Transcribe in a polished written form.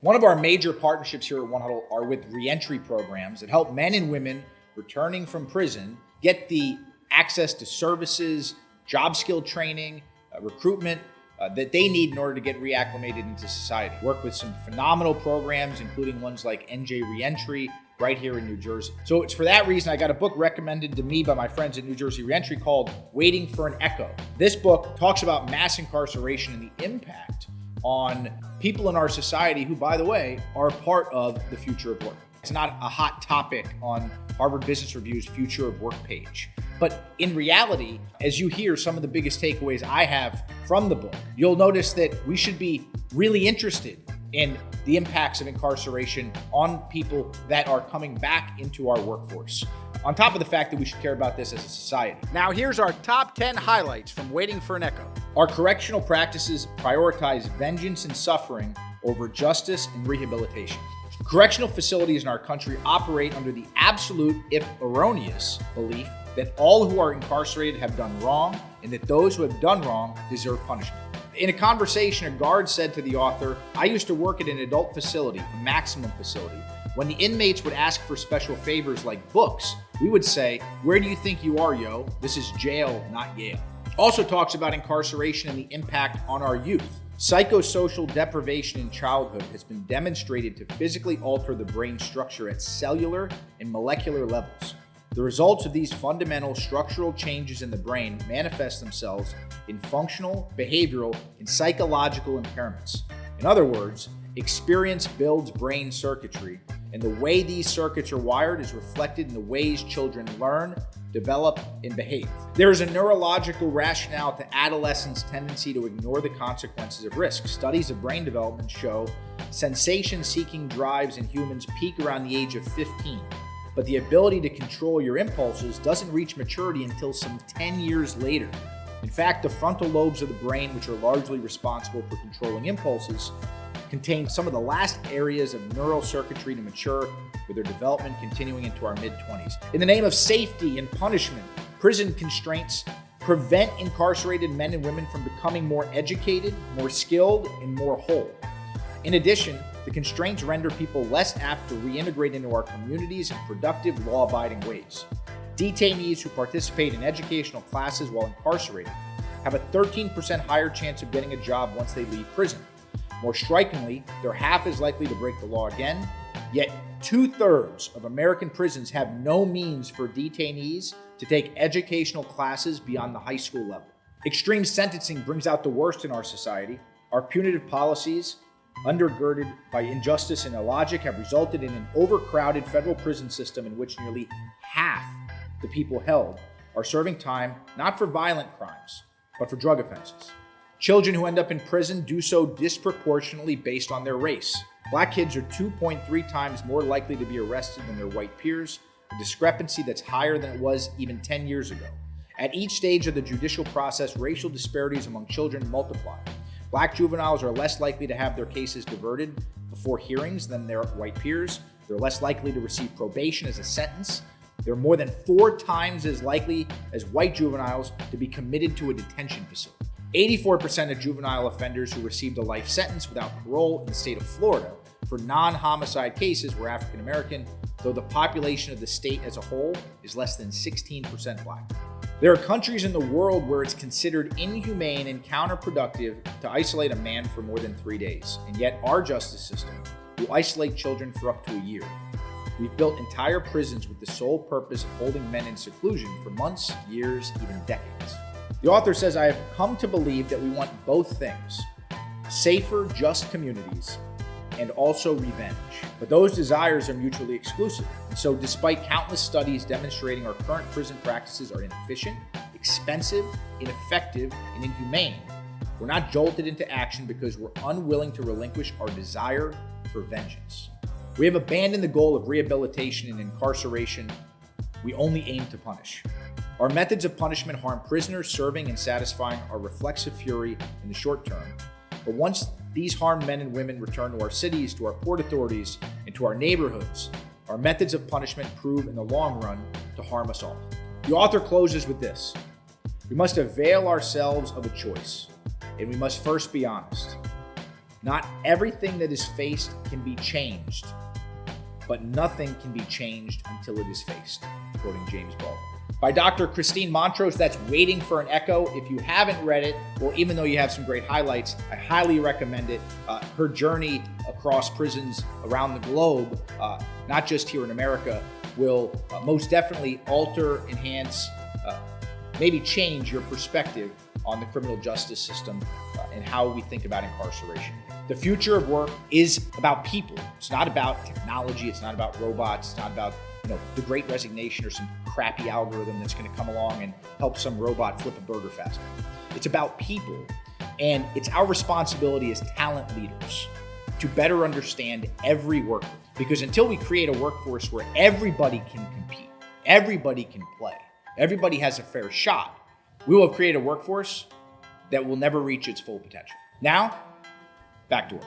One of our major partnerships here at Untitled are with reentry programs that help men and women returning from prison get the access to services, job skill training, recruitment that they need in order to get reacclimated into society. Work with some phenomenal programs, including ones like NJ Reentry right here in New Jersey. So it's for that reason I got a book recommended to me by my friends at New Jersey Reentry called Waiting for an Echo. This book talks about mass incarceration and the impact on people in our society who, by the way, are a part of the future of work. It's not a hot topic on Harvard Business Review's Future of Work page. But in reality, as you hear some of the biggest takeaways I have from the book, you'll notice that we should be really interested in the impacts of incarceration on people that are coming back into our workforce. On top of the fact that we should care about this as a society. Now here's our top 10 highlights from Waiting for an Echo. Our correctional practices prioritize vengeance and suffering over justice and rehabilitation. Correctional facilities in our country operate under the absolute, if erroneous, belief that all who are incarcerated have done wrong and that those who have done wrong deserve punishment. In a conversation, a guard said to the author, "I used to work at an adult facility, a maximum facility. When the inmates would ask for special favors like books, we would say, 'Where do you think you are, yo? This is jail, not Yale.'" Also talks about incarceration and the impact on our youth. Psychosocial deprivation in childhood has been demonstrated to physically alter the brain structure at cellular and molecular levels. The results of these fundamental structural changes in the brain manifest themselves in functional, behavioral, and psychological impairments. In other words, experience builds brain circuitry, and the way these circuits are wired is reflected in the ways children learn, develop, and behave. There is a neurological rationale to adolescents' tendency to ignore the consequences of risk. Studies of brain development show sensation-seeking drives in humans peak around the age of 15. But the ability to control your impulses doesn't reach maturity until some 10 years later. In fact, the frontal lobes of the brain, which are largely responsible for controlling impulses, contain some of the last areas of neural circuitry to mature, with their development continuing into our mid-20s. In the name of safety and punishment, prison constraints prevent incarcerated men and women from becoming more educated, more skilled, and more whole. In addition, the constraints render people less apt to reintegrate into our communities in productive, law-abiding ways. Detainees who participate in educational classes while incarcerated have a 13% higher chance of getting a job once they leave prison. More strikingly, they're half as likely to break the law again, yet 2/3 of American prisons have no means for detainees to take educational classes beyond the high school level. Extreme sentencing brings out the worst in our society. Our punitive policies, undergirded by injustice and illogic, have resulted in an overcrowded federal prison system in which nearly half the people held are serving time not for violent crimes, but for drug offenses. Children who end up in prison do so disproportionately based on their race. Black kids are 2.3 times more likely to be arrested than their white peers, a discrepancy that's higher than it was even 10 years ago. At each stage of the judicial process, racial disparities among children multiply. Black juveniles are less likely to have their cases diverted before hearings than their white peers. They're less likely to receive probation as a sentence. They're more than 4 times as likely as white juveniles to be committed to a detention facility. 84% of juvenile offenders who received a life sentence without parole in the state of Florida for non-homicide cases were African American, though the population of the state as a whole is less than 16% Black. There are countries in the world where it's considered inhumane and counterproductive to isolate a man for more than 3 days, and yet our justice system will isolate children for up to a year. We've built entire prisons with the sole purpose of holding men in seclusion for months, years, even decades. The author says, "I have come to believe that we want both things, safer, just communities, and also revenge. But those desires are mutually exclusive. And so despite countless studies demonstrating our current prison practices are inefficient, expensive, ineffective, and inhumane, we're not jolted into action because we're unwilling to relinquish our desire for vengeance. We have abandoned the goal of rehabilitation and incarceration. We only aim to punish. Our methods of punishment harm prisoners serving and satisfying our reflexive fury in the short term. But once these harmed men and women return to our cities, to our port authorities, and to our neighborhoods, our methods of punishment prove in the long run to harm us all." The author closes with this: "We must avail ourselves of a choice, and we must first be honest. Not everything that is faced can be changed, but nothing can be changed until it is faced, quoting James Baldwin. By Dr. Christine Montross, that's Waiting for an Echo. If you haven't read it, well, even though you have some great highlights, I highly recommend it. Her journey across prisons around the globe, not just here in America, will most definitely alter, enhance, maybe change your perspective on the criminal justice system and how we think about incarceration. The future of work is about people. It's not about technology. It's not about robots. It's not about the Great Resignation or some crappy algorithm that's going to come along and help some robot flip a burger faster. It's about people, and it's our responsibility as talent leaders to better understand every worker. Because until we create a workforce where everybody can compete, everybody can play, everybody has a fair shot, we will create a workforce that will never reach its full potential. Now, back to work.